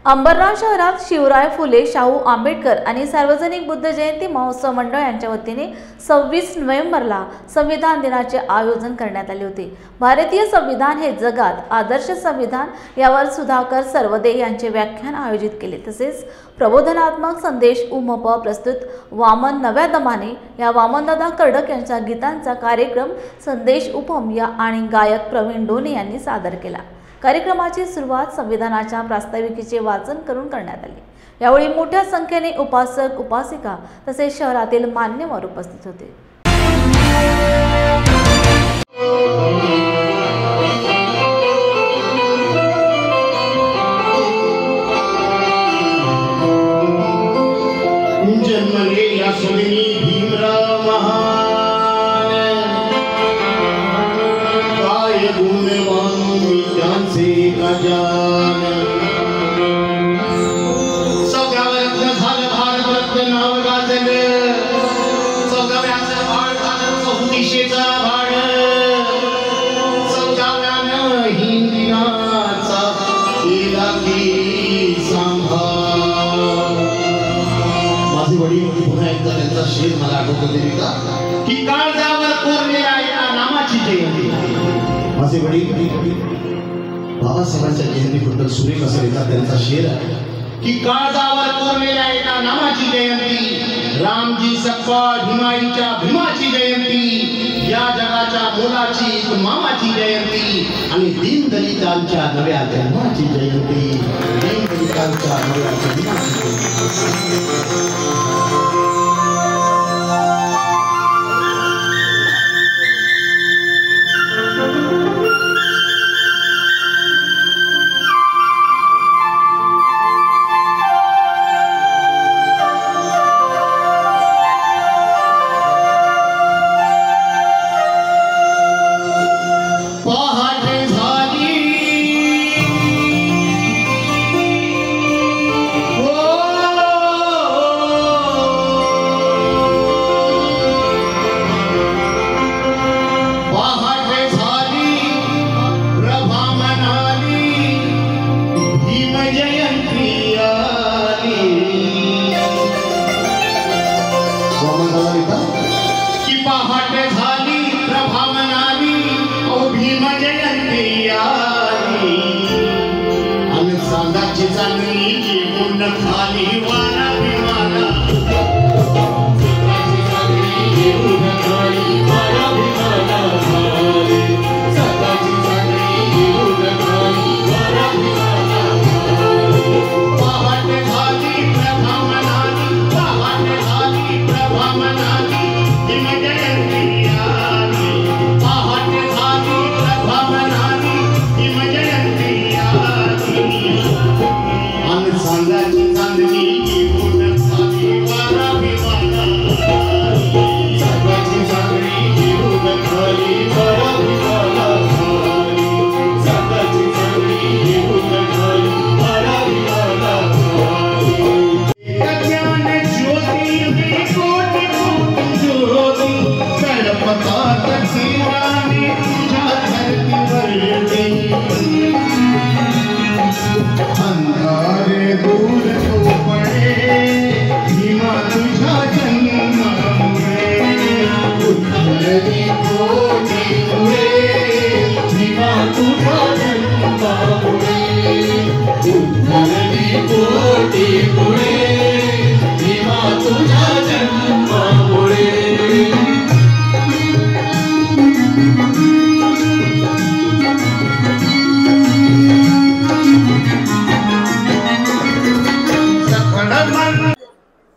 अंबरनाथ शहरात शिवराय फुले शाहू आंबेडकर आणि सार्वजनिक बुद्ध जयंती महोत्सव मंडळ यांच्या वतीने 26 नोव्हेंबरला संविधान दिनाचे आयोजन करण्यात आले होते। भारतीय संविधान हे जगात आदर्श संविधान यावर सुधाकर सर्वदे यांचे व्याख्यान आयोजित केले। तसेच प्रबोधनात्मक संदेश उमप प्रस्तुत वामन नव्या दमाने या वामनदादा कर्डक यांच्या गीतांचा कार्यक्रम संदेश उपम या आणि गायक प्रवीण डोने यांनी सादर केला। कार्यक्रमाची सुरुवात संविधानाच्या प्रास्ताविकेचे वाचन करून करण्यात आली। यावेळी मोठ्या संख्येने उपासक उपासिका तसेच शहरातील मान्यवर उपस्थित होते। माझे वडील पुन्हा एकदा त्यांचा शेर मला आठवतो देविका की काळजावर कोरलेल्या एका नामाची जयंती। माझे वडील बाबासाहेबांच्या जयंतीबद्दल सुरेख असं लिहितात त्यांचा शेर आहे की काळजावर कोरलेल्या एका नामाची जयंती, रामजी सकपाळ भीमाईच्या भीमाची जयंती, या जगाच्या मोलाची मामाची जयंती आणि दीनदलितांच्या नव्या जन्माची जयंती, दीनदलितांच्या नव्या जन्माची जयंती।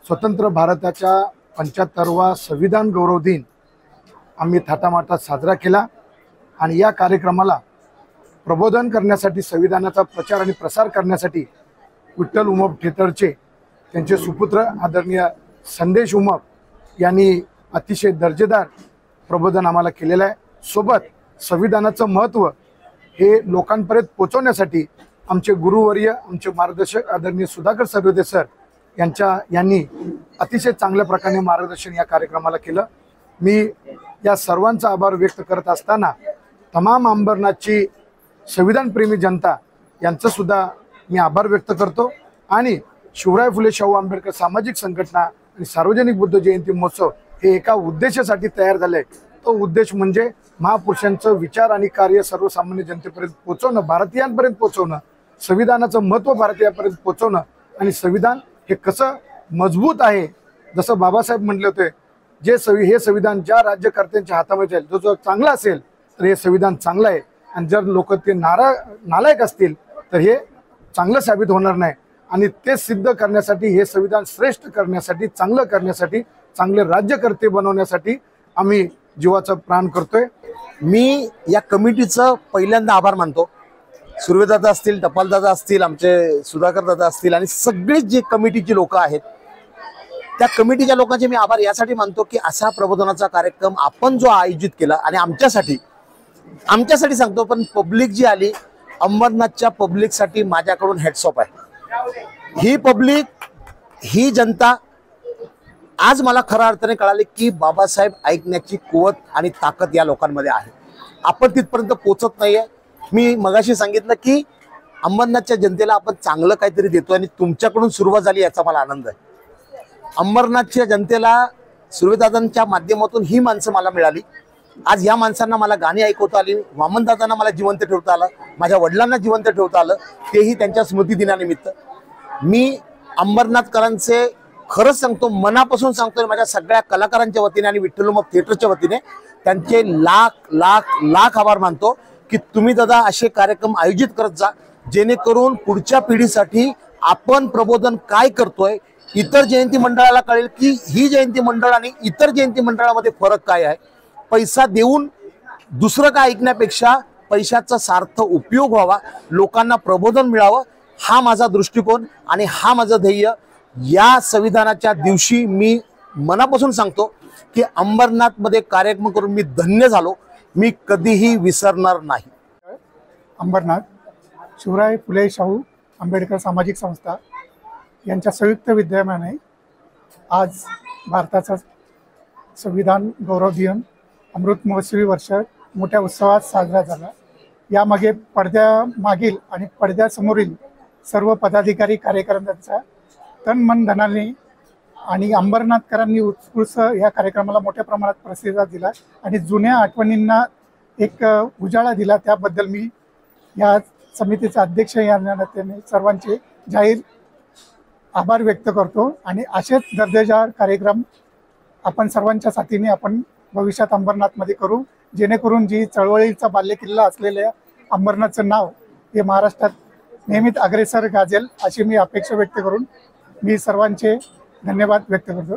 स्वतंत्र भारताच्या 75वा संविधान गौरव दिन आम्ही थाटामाटात साजरा केला आणि या कार्यक्रमाला प्रबोधन करण्यासाठी, संविधानाचा प्रचार आणि प्रसार करण्यासाठी विठ्ठल उमप ठेतरचे त्यांचे सुपुत्र आदरणीय संदेश उमप यांनी अतिशय दर्जेदार प्रबोधन आम्हाला केलेलं आहे। सोबत संविधानाचं महत्त्व हे लोकांपर्यंत पोहोचवण्यासाठी आमचे गुरुवर्य, आमचे मार्गदर्शक आदरणीय सुधाकर सर्वदे सर यांनी अतिशय चांगल्या प्रकारे मार्गदर्शन या कार्यक्रमाला केलं। मी या सर्वांचा आभार व्यक्त करत असताना तमाम अंबरनाथची संविधान प्रेमी जनता यांचं सुद्धा मी आभार व्यक्त करतो। आणि शिवराय फुले शाहू आंबेडकर सामाजिक संघटना आणि सार्वजनिक बुद्ध जयंती महोत्सव हे एका उद्देशासाठी तयार झाले। तो उद्देश म्हणजे महापुरुषांचं विचार आणि कार्य सर्वसामान्य जनतेपर्यंत पोहोचवणं, भारतीयांपर्यंत पोहोचवणं, संविधानाचं महत्त्व भारतीयांपर्यंत पोहोचवणं आणि संविधान हे कसं मजबूत आहे। जसं बाबासाहेब म्हटले होते, हे संविधान ज्या राज्यकर्त्यांच्या हातामध्ये जाईल, जो चांगला असेल तर हे संविधान चांगलं आहे, आणि जर लोक ते नालायक असतील तर हे चांगलं साबित होणार नाही। आणि ते सिद्ध करण्यासाठी, हे संविधान श्रेष्ठ करण्यासाठी, चांगलं करण्यासाठी, चांगले राज्यकर्ते बनवण्यासाठी आम्ही जीवाचा प्राण करतोय। मी या कमिटीचं पहिल्यांदा आभार मानतो। सुर्वेदादा असतील, टपालदादा असतील, आमचे सुधाकर दादा असतील आणि सगळेच जे कमिटीची लोक आहेत त्या कमिटीच्या लोकांचे मी आभार यासाठी मानतो की असा प्रबोधनाचा कार्यक्रम आपण जो आयोजित केला, आणि आमच्यासाठी सांगतो, पण पब्लिक जी आली, अंबरनाथच्या पब्लिकसाठी माझ्याकडून हॅट्स ऑफ आहे। ही पब्लिक, ही जनता आज मला खऱ्या अर्थाने कळाले की बाबासाहेब ऐकण्याची कुवत आणि ताकद या लोकांमध्ये आहे। आपण तिथपर्यंत पोहोचत नाहीये। मी मगाशी सांगितलं की अंबरनाथच्या जनतेला आपण चांगलं काहीतरी देतो आणि तुमच्याकडून सुरुवात झाली याचा मला आनंद आहे। अंबरनाथच्या जनतेला सुर्वेदादांच्या माध्यमातून ही माणसं मला मिळाली। आज या माणसांना मला गाणी ऐकवता आली, वामनदादांना मला जिवंत ठेवता आलं, माझ्या वडिलांना जिवंत ठेवता आलं, तेही त्यांच्या स्मृतिदिनानिमित्त। मी अंबरनाथकरांचे खरंच सांगतो, मनापासून सांगतो, माझ्या सगळ्या कलाकारांच्या वतीने आणि विठ्ठल थिएटरच्या वतीने त्यांचे लाख लाख लाख आभार मानतो की तुम्ही दादा असे कार्यक्रम आयोजित करत जा, जेणेकरून पुढच्या पिढीसाठी आपण प्रबोधन काय करतोय इतर जयंती मंडळाला कळेल की ही जयंती मंडळ आणि इतर जयंती मंडळामध्ये फरक काय आहे। पैसा देऊन दुसरं काय ऐकण्यापेक्षा पैशाचा सार्थ उपयोग व्हावा, लोकांना प्रबोधन मिळावं, हा माझा दृष्टिकोन आणि हा माझं ध्येय। या संविधानाच्या दिवशी मी मनापासून सांगतो की अंबरनाथमध्ये कार्यक्रम करून मी धन्य झालो, मी कधीही विसरणार नाही। अंबरनाथ शिवराय फुले शाहू आंबेडकर सामाजिक संस्था यांच्या संयुक्त विद्यमाने आज भारताचा संविधान गौरव दिन अमृत महोत्सवी वर्ष मोठ्या उत्सवात साजरा झाला। यामागे पडद्यामागील आणि पडद्यासमोरील सर्व पदाधिकारी कार्यकर्त्यांचा तन मन धनाने आणि अंबरनाथकरांनी उत्स्फूर्त या कार्यक्रमाला मोठ्या प्रमाणात प्रतिसाद दिला आणि जुन्या आठवणींना एक उजाळा दिला। त्याबद्दल मी या समितीचे अध्यक्ष या नात्याने सर्वांचे जाहीर आभार व्यक्त करतो। आणि असेच दर्जेदार कार्यक्रम आपण सर्वांच्या साथीने आपण भविष्यात अंबरनाथमध्ये करू, जेणेकरून जी चळवळीचा बालेकिल्ला असलेल्या अंबरनाथचं नाव हे महाराष्ट्रात नेहमीच अग्रेसर गाजेल अशी मी अपेक्षा व्यक्त करून मी सर्वांचे धन्यवाद व्यक्त करतो।